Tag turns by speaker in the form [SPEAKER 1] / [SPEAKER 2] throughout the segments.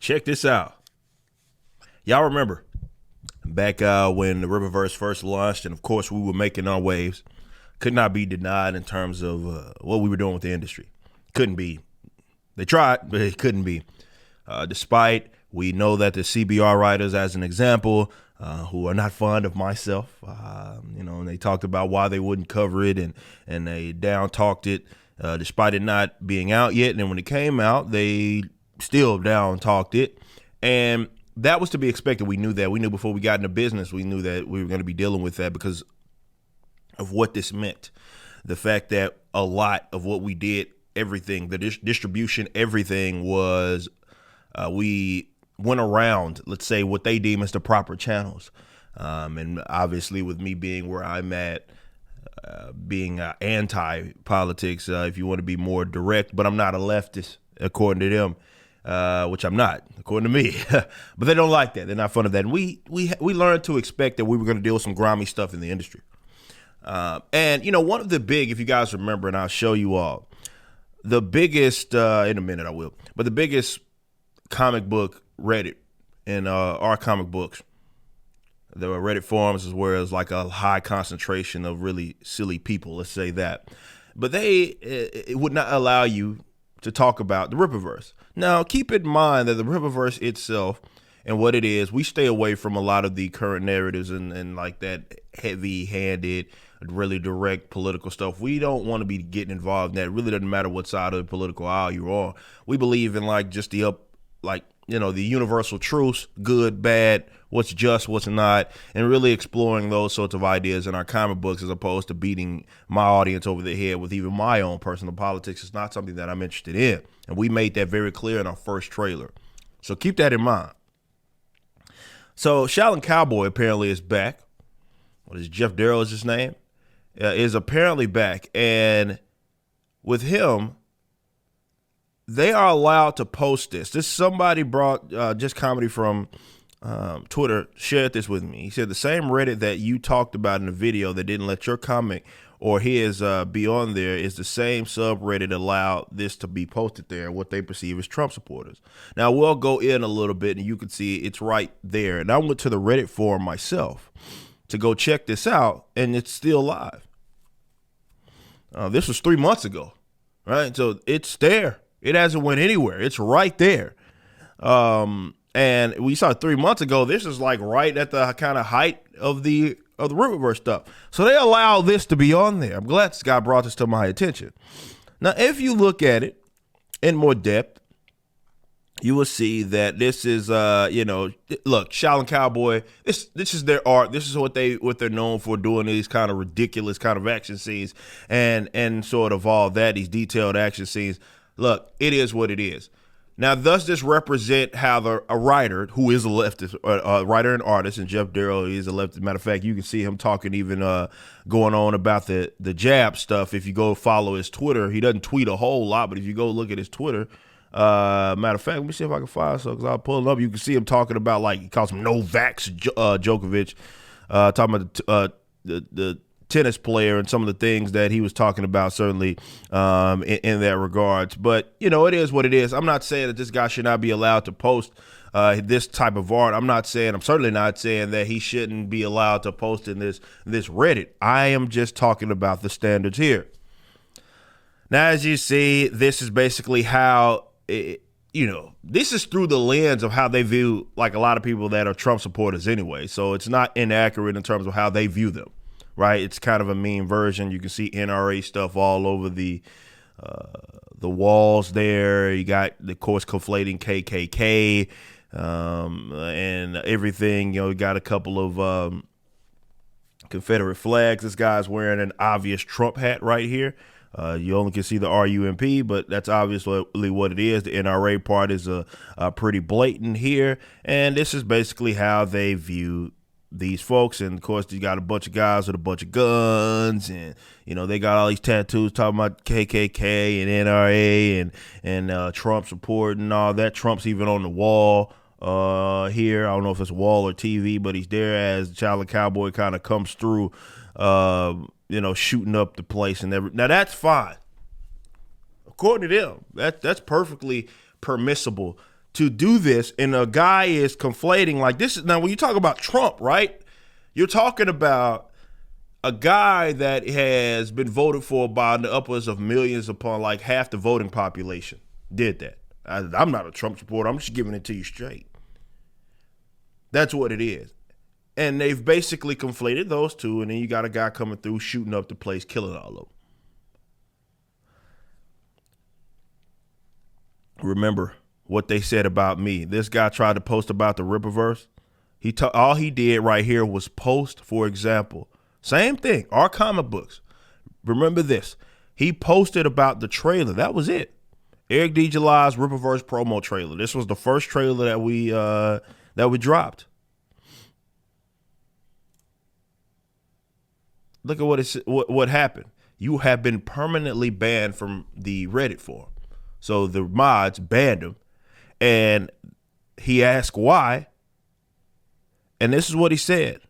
[SPEAKER 1] Check this out. Y'all remember back when the Rippaverse first launched, and of course we were making our waves. Could not be denied in terms of what we were doing with the industry. Couldn't be. They tried, but it couldn't be. Despite we know that the CBR writers, as an example, who are not fond of myself, and they talked about why they wouldn't cover it, and they down talked it, despite it not being out yet. And then when it came out, they still down talked it, and that was to be expected. We knew that. We knew before we got into business. We knew that we were going to be dealing with that because of what this meant. The fact that a lot of what we did, everything, the distribution, everything was, we went around, let's say, what they deem as the proper channels. And obviously with me being where I'm at, being anti-politics, if you want to be more direct, but I'm not a leftist, according to them, which I'm not, according to me. But they don't like that. They're not fond of that. And we learned to expect that we were going to deal with some grimy stuff in the industry. And, one of the big, if you guys remember, and I'll show you all, the biggest, in a minute I will, but the biggest comic book Reddit in our comic books, the Reddit forums is where it's like a high concentration of really silly people, let's say that. But it would not allow you to talk about the Rippaverse. Now, keep in mind that the Rippaverse itself and what it is, we stay away from a lot of the current narratives and like that heavy-handed, really direct political stuff. We don't want to be getting involved in that. It really doesn't matter what side of the political aisle you're on. We believe in like just the universal truths, good, bad, what's just, what's not, and really exploring those sorts of ideas in our comic books as opposed to beating my audience over the head with even my own personal politics. It's not something that I'm interested in. And we made that very clear in our first trailer. So keep that in mind. So Shaolin Cowboy apparently is back. What is Jeff Darrow is his name? Is apparently back. And with him, they are allowed to post this. Somebody brought Just Comedy from Twitter, shared this with me. He said the same Reddit that you talked about in the video that didn't let your comic or his be on there is the same subreddit allowed this to be posted there, what they perceive as Trump supporters. Now, we'll go in a little bit, and you can see it's right there. And I went to the Reddit forum myself to go check this out, and it's still live. This was 3 months ago, right? So it's there. It hasn't went anywhere. It's right there. And we saw 3 months ago, this is like right at the kind of height of the Rippaverse stuff. So they allow this to be on there. I'm glad Scott brought this to my attention. Now, if you look at it in more depth, you will see that this is, look, Shaolin Cowboy, this is their art. This is what they're known for, doing these kind of ridiculous kind of action scenes and sort of all that, these detailed action scenes. Look, it is what it is. Now, does this represent how a writer, who is a leftist, writer and artist, and Jeff Darrow is a leftist. Matter of fact, you can see him talking even going on about the jab stuff. If you go follow his Twitter, he doesn't tweet a whole lot, but if you go look at his Twitter, matter of fact, let me see if I can find some, because I'll pull it up. You can see him talking about, like, he calls him no-vax Djokovic, talking about the tennis player and some of the things that he was talking about, certainly in that regards. But, it is what it is. I'm not saying that this guy should not be allowed to post this type of art. I'm certainly not saying that he shouldn't be allowed to post in this Reddit. I am just talking about the standards here. Now, as you see, this is basically how, this is through the lens of how they view, like, a lot of people that are Trump supporters anyway. So it's not inaccurate in terms of how they view them. Right, it's kind of a mean version. You can see NRA stuff all over the walls there. You got, of course, conflating KKK and everything. You got a couple of Confederate flags. This guy's wearing an obvious Trump hat right here. You only can see the RUMP, but that's obviously what it is. The NRA part is pretty blatant here, and this is basically how they view these folks. And of course, you got a bunch of guys with a bunch of guns, and they got all these tattoos talking about KKK and NRA and Trump support and all that. Trump's even on the wall here. I don't know if it's a wall or TV, but he's there as Shaolin Cowboy kind of comes through, shooting up the place and everything. Now that's fine, according to them. That's perfectly permissible to do this, and a guy is conflating like this. Now, when you talk about Trump, right, you're talking about a guy that has been voted for by the upwards of millions upon like half the voting population did that. I'm not a Trump supporter. I'm just giving it to you straight. That's what it is. And they've basically conflated those two, and then you got a guy coming through, shooting up the place, killing all of them. Remember what they said about me. This guy tried to post about the Rippaverse. All he did right here was post, for example, same thing, our comic books. Remember this. He posted about the trailer. That was it. Eric D. July's Rippaverse promo trailer. This was the first trailer that we dropped. Look at what happened. You have been permanently banned from the Reddit forum. So the mods banned him, and he asked why. And this is what he said.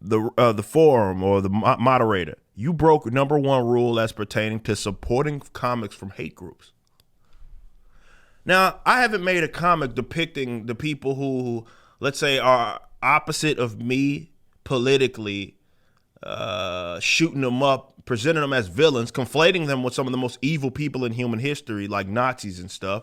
[SPEAKER 1] The forum or the moderator, you broke number one rule as pertaining to supporting comics from hate groups. Now, I haven't made a comic depicting the people who, let's say, are opposite of me politically, shooting them up, presenting them as villains, conflating them with some of the most evil people in human history, like Nazis and stuff,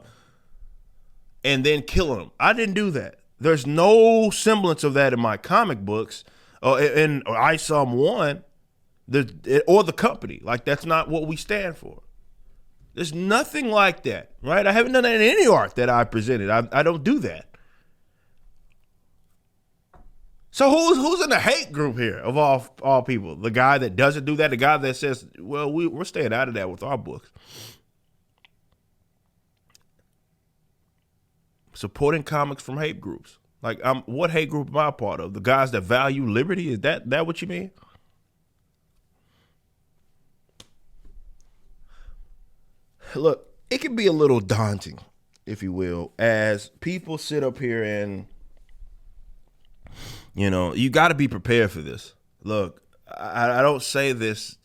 [SPEAKER 1] and then killing them. I didn't do that. There's no semblance of that in my comic books, in ISOM 1, or the company. Like, that's not what we stand for. There's nothing like that, right? I haven't done that in any art that I presented. I don't do that. So who's in the hate group here of all people? The guy that doesn't do that, the guy that says, well, we're staying out of that with our books. Supporting comics from hate groups. Like, what hate group am I a part of? The guys that value liberty? Is that what you mean? Look, it can be a little daunting, if you will, as people sit up here and, you know, you got to be prepared for this. Look, I don't say this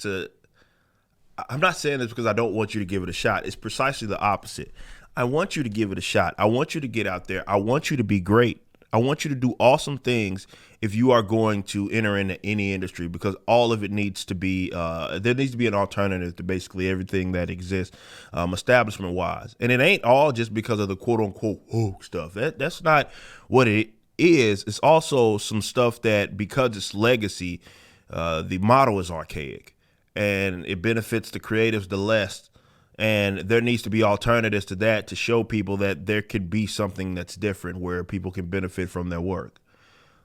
[SPEAKER 1] I'm not saying this because I don't want you to give it a shot. It's precisely the opposite. I want you to give it a shot. I want you to get out there. I want you to be great. I want you to do awesome things if you are going to enter into any industry, because all of it needs to be, there needs to be an alternative to basically everything that exists, establishment wise. And it ain't all just because of the quote unquote woke stuff. That's not what it is. It's also some stuff that, because it's legacy, the model is archaic and it benefits the creatives the less. And there needs to be alternatives to that to show people that there could be something that's different where people can benefit from their work.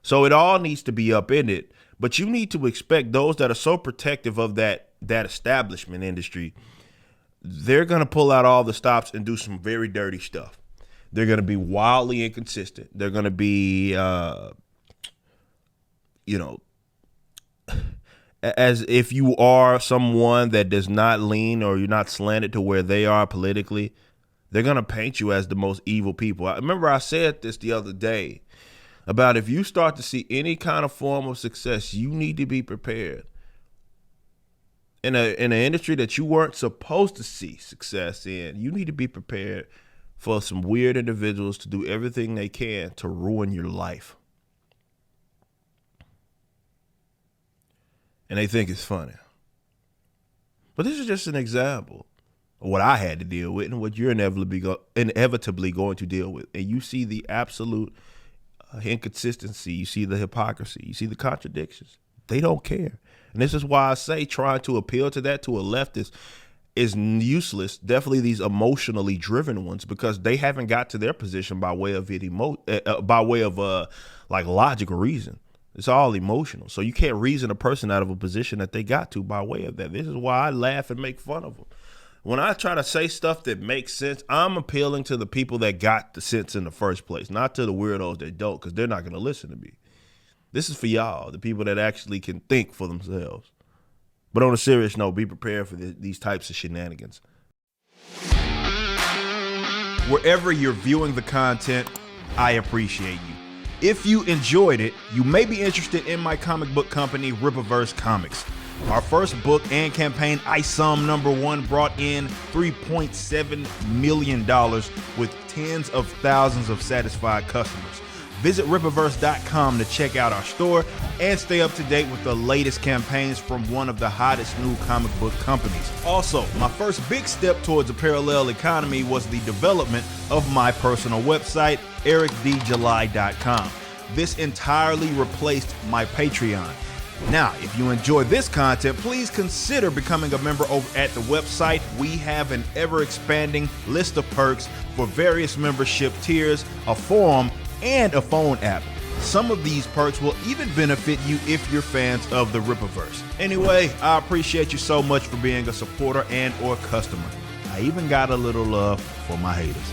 [SPEAKER 1] So it all needs to be up in it, but you need to expect those that are so protective of that establishment industry, they're going to pull out all the stops and do some very dirty stuff. They're going to be wildly inconsistent. They're going to be, as if you are someone that does not lean or you're not slanted to where they are politically, they're going to paint you as the most evil people. I remember I said this the other day about if you start to see any kind of form of success, you need to be prepared. In an industry that you weren't supposed to see success in, you need to be prepared for some weird individuals to do everything they can to ruin your life. And they think it's funny. But this is just an example of what I had to deal with and what you're inevitably going to deal with. And you see the absolute inconsistency. You see the hypocrisy. You see the contradictions. They don't care. And this is why I say trying to appeal to that to a leftist is useless. Definitely these emotionally driven ones, because they haven't got to their position by way of like logical reason. It's all emotional. So you can't reason a person out of a position that they got to by way of that. This is why I laugh and make fun of them. When I try to say stuff that makes sense, I'm appealing to the people that got the sense in the first place, not to the weirdos that don't, because they're not going to listen to me. This is for y'all, the people that actually can think for themselves. But on a serious note, be prepared for these types of shenanigans. Wherever you're viewing the content, I appreciate you. If you enjoyed it, you may be interested in my comic book company, Rippaverse Comics.
[SPEAKER 2] Our first book and campaign, ISOM #1, brought in $3.7 million with tens of thousands of satisfied customers. Visit Rippaverse.com to check out our store and stay up to date with the latest campaigns from one of the hottest new comic book companies. Also, my first big step towards a parallel economy was the development of my personal website, ericdjuly.com. This entirely replaced my Patreon. Now, if you enjoy this content, please consider becoming a member over at the website. We have an ever-expanding list of perks for various membership tiers, a forum, and a phone app. Some of these perks will even benefit you if you're fans of the Rippaverse. Anyway, I appreciate you so much for being a supporter and or customer. I even got a little love for my haters.